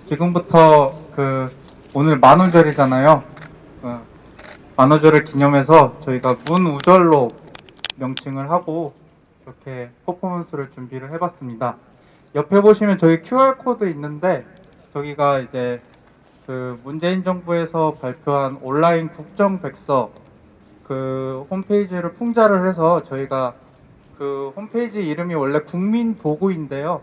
지금부터 오늘 만우절이잖아요. 만우절을 기념해서 저희가 문우절로 명칭을 하고 이렇게 퍼포먼스를 준비를 해봤습니다. 옆에 보시면 저희 QR코드 있는데 저기가 이제 문재인 정부에서 발표한 온라인 국정백서 홈페이지를 풍자를 해서 저희가 홈페이지 이름이 원래 국민보고인데요.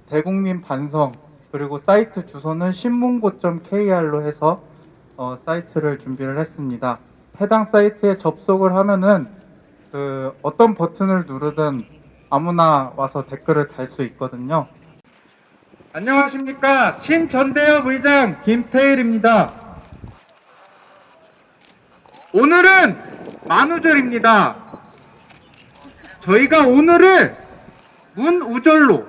대국민 반성 그리고 사이트 주소는 신문고.kr로 해서 사이트를 준비를 했습니다. 해당 사이트에 접속을 하면은 어떤 버튼을 누르든 아무나 와서 댓글을 달 수 있거든요. 안녕하십니까. 신전대협 의장 김태일입니다. 오늘은 만우절입니다. 저희가 오늘을 문우절로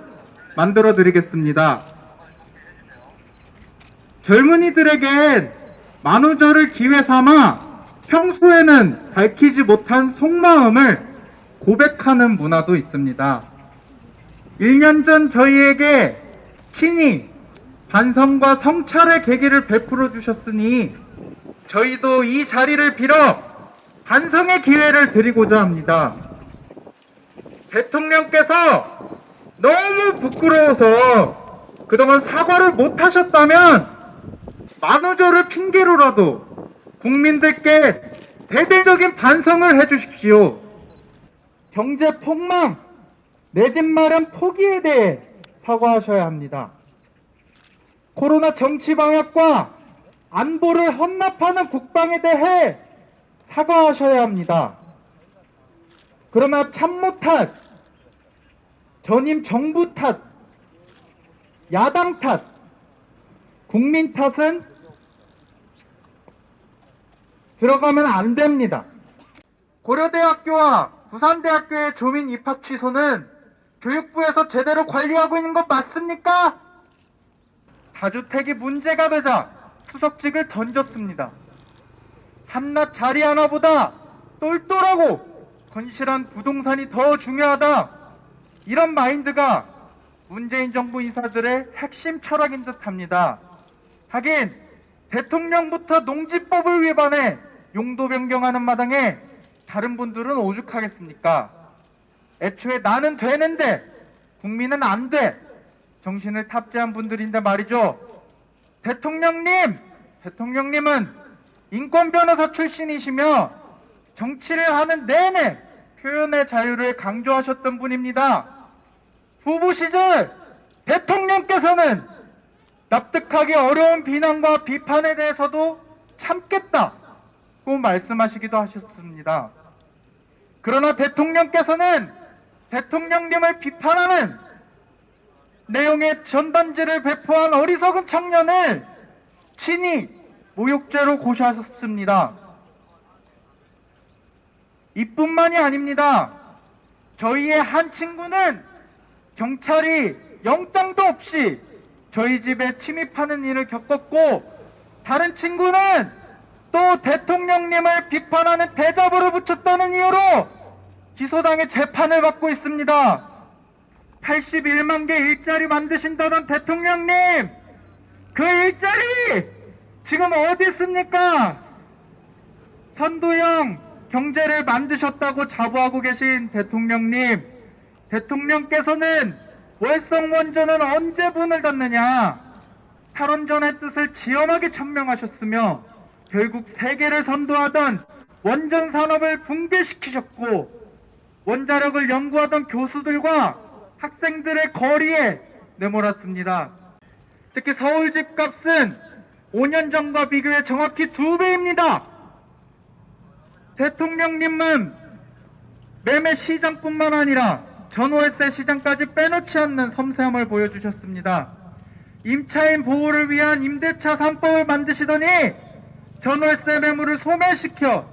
만들어 드리겠습니다. 젊은이들에겐 만우절을 기회 삼아 평소에는 밝히지 못한 속마음을 고백하는 문화도 있습니다. 1년 전 저희에게 친히 반성과 성찰의 계기를 베풀어 주셨으니 저희도 이 자리를 빌어 반성의 기회를 드리고자 합니다. 대통령께서 너무 부끄러워서 그동안 사과를 못하셨다면 만우절을 핑계로라도 국민들께 대대적인 반성을 해주십시오. 경제 폭망, 내 집 마련 포기에 대해 사과하셔야 합니다. 코로나 정치 방역과 안보를 헌납하는 국방에 대해 사과하셔야 합니다. 그러나 참모 탓, 전임 정부 탓, 야당 탓, 국민 탓은 들어가면 안 됩니다. 고려대학교와 부산대학교의 조민 입학 취소는 교육부에서 제대로 관리하고 있는 것 맞습니까? 다주택이 문제가 되자 수석직을 던졌습니다. 한낱 자리 하나보다 똘똘하고 건실한 부동산이 더 중요하다. 이런 마인드가 문재인 정부 인사들의 핵심 철학인 듯합니다. 하긴 대통령부터 농지법을 위반해 용도 변경하는 마당에 다른 분들은 오죽하겠습니까? 애초에 나는 되는데 국민은 안 돼. 정신을 탑재한 분들인데 말이죠. 대통령님은 인권 변호사 출신이시며 정치를 하는 내내 표현의 자유를 강조하셨던 분입니다. 후보 시절 대통령께서는 납득하기 어려운 비난과 비판에 대해서도 참겠다고 말씀하시기도 하셨습니다. 그러나 대통령께서는 대통령님을 비판하는 내용의 전단지를 배포한 어리석은 청년을 친히 모욕죄로 고소하셨습니다. 이뿐만이 아닙니다. 저희의 한 친구는 경찰이 영장도 없이 저희 집에 침입하는 일을 겪었고, 다른 친구는 또 대통령님을 비판하는 대자보를 붙였다는 이유로 기소당해 재판을 받고 있습니다. 81만 개 일자리 만드신다던 대통령님, 그 일자리 지금 어디 있습니까? 선도형 경제를 만드셨다고 자부하고 계신 대통령님, 대통령께서는 월성 원전은 언제 문을 닫느냐, 탈원전의 뜻을 지엄하게 천명하셨으며 결국 세계를 선도하던 원전 산업을 붕괴시키셨고, 원자력을 연구하던 교수들과 학생들의 거리에 내몰았습니다. 특히 서울 집값은 5년 전과 비교해 정확히 2배입니다. 대통령님은 매매 시장뿐만 아니라 전월세 시장까지 빼놓지 않는 섬세함을 보여주셨습니다. 임차인 보호를 위한 임대차 3법을 만드시더니 전월세 매물을 소멸시켜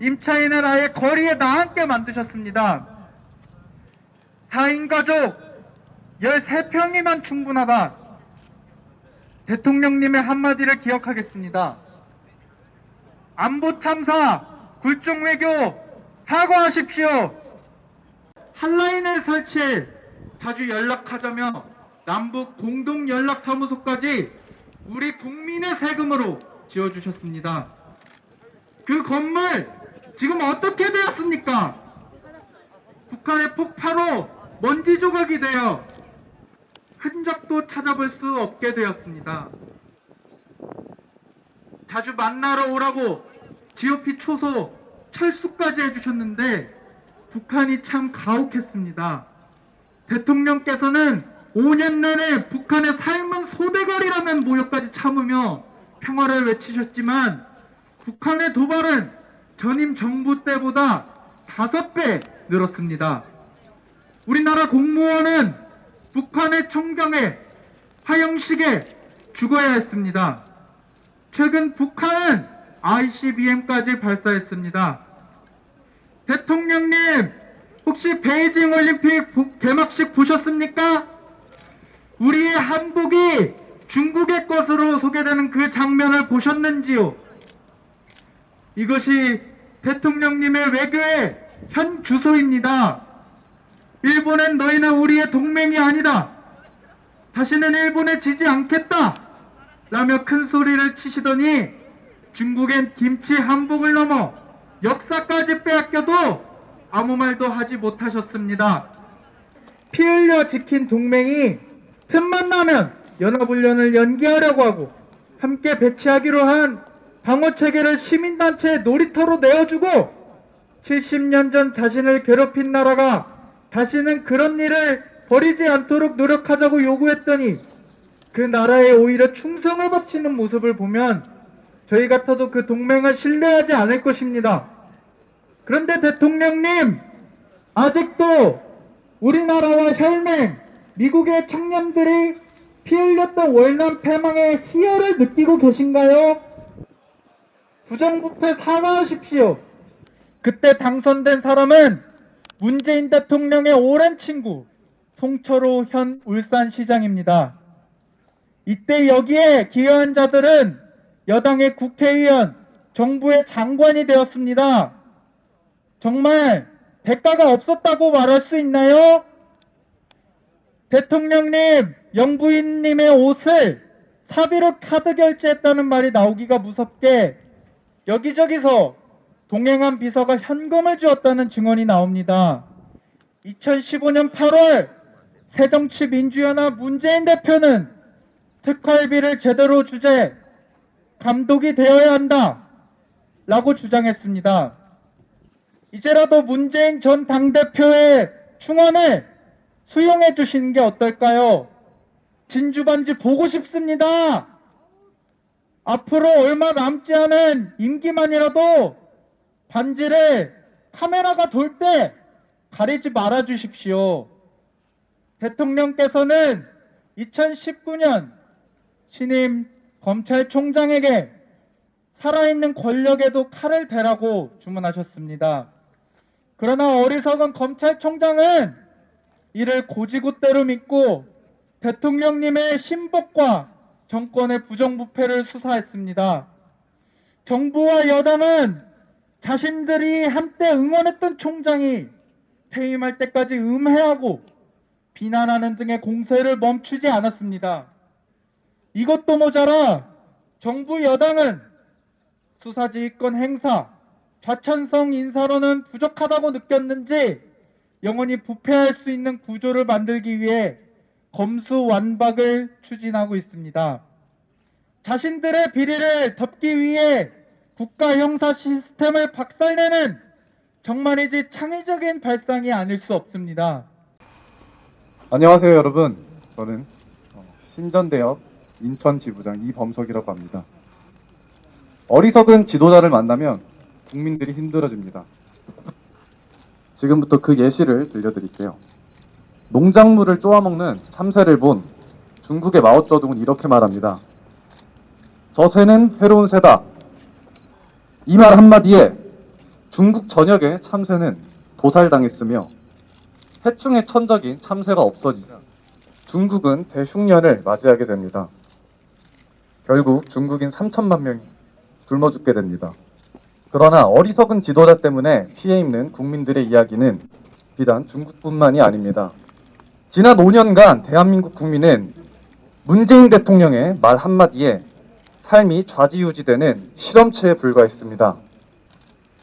임차인을 아예 거리에 나앉게 만드셨습니다. 4인 가족 13평이면 충분하다. 대통령님의 한마디를 기억하겠습니다. 안보 참사, 굴종 외교 사과하십시오. 한라인을 설치해 자주 연락하자며 남북 공동연락사무소까지 우리 국민의 세금으로 지어주셨습니다. 그 건물 지금 어떻게 되었습니까? 북한의 폭파로 먼지 조각이 되어 흔적도 찾아볼 수 없게 되었습니다. 자주 만나러 오라고 GOP 초소 철수까지 해주셨는데 북한이 참 가혹했습니다. 대통령께서는 5년 내내 북한의 삶은 소대가리라는 모욕까지 참으며 평화를 외치셨지만 북한의 도발은 전임 정부 때보다 5배 늘었습니다. 우리나라 공무원은 북한의 총경에 화형식에 죽어야 했습니다. 최근 북한은 ICBM까지 발사했습니다. 대통령님, 혹시 베이징 올림픽 개막식 보셨습니까? 우리의 한복이 중국의 것으로 소개되는 그 장면을 보셨는지요? 이것이 대통령님의 외교의 현 주소입니다. 일본은 너희는 우리의 동맹이 아니다. 다시는 일본에 지지 않겠다. 라며 큰 소리를 치시더니 중국엔 김치 한복을 넘어 역사까지 빼앗겨도 아무 말도 하지 못하셨습니다. 피 흘려 지킨 동맹이 틈만 나면 연합훈련을 연기하려고 하고 함께 배치하기로 한 방어체계를 시민단체의 놀이터로 내어주고 70년 전 자신을 괴롭힌 나라가 다시는 그런 일을 벌이지 않도록 노력하자고 요구했더니 그 나라에 오히려 충성을 바치는 모습을 보면 저희 같아도 그 동맹을 신뢰하지 않을 것입니다. 그런데 대통령님, 아직도 우리나라와 혈맹, 미국의 청년들이 피 흘렸던 월남 패망의 희열을 느끼고 계신가요? 부정부패 사과하십시오. 그때 당선된 사람은 문재인 대통령의 오랜 친구 송철호 현 울산시장입니다. 이때 여기에 기여한 자들은 여당의 국회의원, 정부의 장관이 되었습니다. 정말 대가가 없었다고 말할 수 있나요? 대통령님, 영부인님의 옷을 사비로 카드 결제했다는 말이 나오기가 무섭게 여기저기서 동행한 비서가 현금을 주었다는 증언이 나옵니다. 2015년 8월 새정치민주연합 문재인 대표는 특활비를 제대로 주재 감독이 되어야 한다 라고 주장했습니다. 이제라도 문재인 전 당대표의 충언을 수용해 주시는 게 어떨까요? 진주반지 보고 싶습니다. 앞으로 얼마 남지 않은 임기만이라도 반지를 카메라가 돌 때 가리지 말아 주십시오. 대통령께서는 2019년 신임 검찰총장에게 살아있는 권력에도 칼을 대라고 주문하셨습니다. 그러나 어리석은 검찰총장은 이를 고지고대로 믿고 대통령님의 신복과 정권의 부정부패를 수사했습니다. 정부와 여당은 자신들이 한때 응원했던 총장이 퇴임할 때까지 음해하고 비난하는 등의 공세를 멈추지 않았습니다. 이것도 모자라 정부 여당은 수사지휘권 행사, 좌천성 인사로는 부족하다고 느꼈는지 영원히 부패할 수 있는 구조를 만들기 위해 검수완박을 추진하고 있습니다. 자신들의 비리를 덮기 위해 국가 형사 시스템을 박살내는 정말이지 창의적인 발상이 아닐 수 없습니다. 안녕하세요 여러분. 저는 신전대협 인천지부장 이범석이라고 합니다. 어리석은 지도자를 만나면 국민들이 힘들어집니다. 지금부터 그 예시를 들려드릴게요. 농작물을 쪼아먹는 참새를 본 중국의 마오쩌둥은 이렇게 말합니다. 저 새는 해로운 새다. 이 말 한마디에 중국 전역의 참새는 도살당했으며 해충의 천적인 참새가 없어지자 중국은 대흉년을 맞이하게 됩니다. 결국 중국인 3천만 명이 굶어 죽게 됩니다. 그러나 어리석은 지도자 때문에 피해 입는 국민들의 이야기는 비단 중국뿐만이 아닙니다. 지난 5년간 대한민국 국민은 문재인 대통령의 말 한마디에 삶이 좌지우지되는 실험체에 불과했습니다.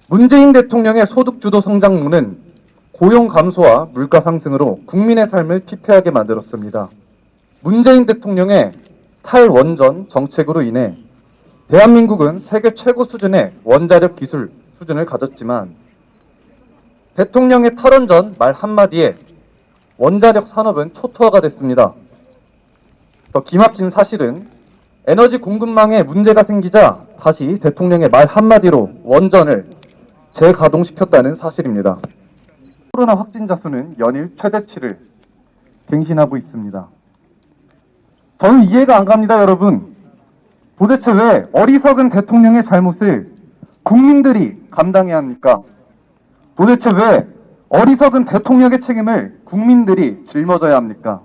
문재인 대통령의 소득주도 성장론은 고용 감소와 물가 상승으로 국민의 삶을 피폐하게 만들었습니다. 문재인 대통령의 탈원전 정책으로 인해 대한민국은 세계 최고 수준의 원자력 기술 수준을 가졌지만 대통령의 탈원전 말 한마디에 원자력 산업은 초토화가 됐습니다. 더 기막힌 사실은 에너지 공급망에 문제가 생기자 다시 대통령의 말 한마디로 원전을 재가동시켰다는 사실입니다. 코로나 확진자 수는 연일 최대치를 갱신하고 있습니다. 저는 이해가 안 갑니다, 여러분. 도대체 왜 어리석은 대통령의 잘못을 국민들이 감당해야 합니까? 도대체 왜 어리석은 대통령의 책임을 국민들이 짊어져야 합니까?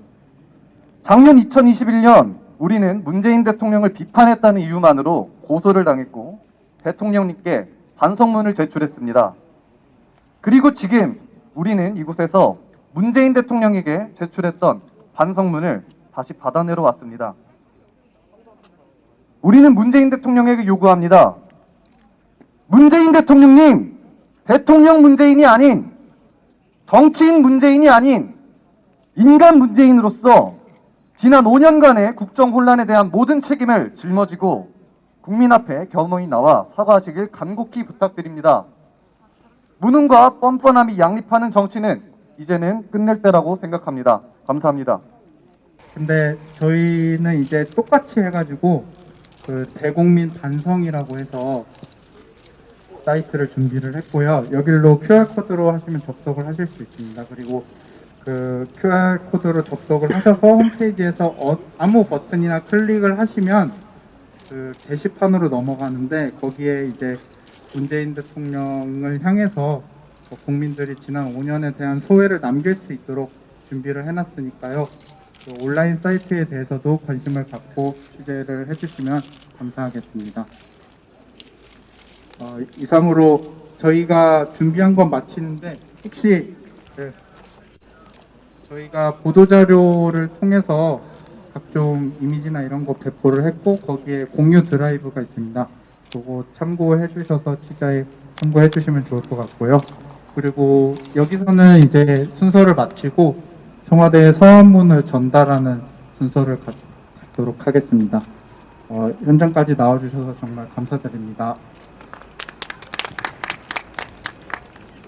작년 2021년 우리는 문재인 대통령을 비판했다는 이유만으로 고소를 당했고 대통령님께 반성문을 제출했습니다. 그리고 지금 우리는 이곳에서 문재인 대통령에게 제출했던 반성문을 다시 받아내러 왔습니다. 우리는 문재인 대통령에게 요구합니다. 문재인 대통령님, 대통령 문재인이 아닌, 정치인 문재인이 아닌 인간 문재인으로서 지난 5년간의 국정 혼란에 대한 모든 책임을 짊어지고 국민 앞에 겸허히 나와 사과하시길 간곡히 부탁드립니다. 무능과 뻔뻔함이 양립하는 정치는 이제는 끝낼 때라고 생각합니다. 감사합니다. 근데 저희는 이제 똑같이 해가지고 그 대국민 반성이라고 해서 사이트를 준비를 했고요. 여기로 QR코드로 하시면 접속을 하실 수 있습니다. 그리고 그 QR코드로 접속을 하셔서 홈페이지에서 아무 버튼이나 클릭을 하시면 그 게시판으로 넘어가는데 거기에 이제 문재인 대통령을 향해서 국민들이 지난 5년에 대한 소회를 남길 수 있도록 준비를 해놨으니까요. 그 온라인 사이트에 대해서도 관심을 갖고 취재를 해주시면 감사하겠습니다. 이상으로 저희가 준비한 건 마치는데 혹시 저희가 보도자료를 통해서 각종 이미지나 이런 거 배포를 했고 거기에 공유 드라이브가 있습니다. 그거 참고해 주셔서 취재에 참고해 주시면 좋을 것 같고요. 그리고 여기서는 이제 순서를 마치고 청와대에 서한문을 전달하는 순서를 갖도록 하겠습니다. 현장까지 나와주셔서 정말 감사드립니다.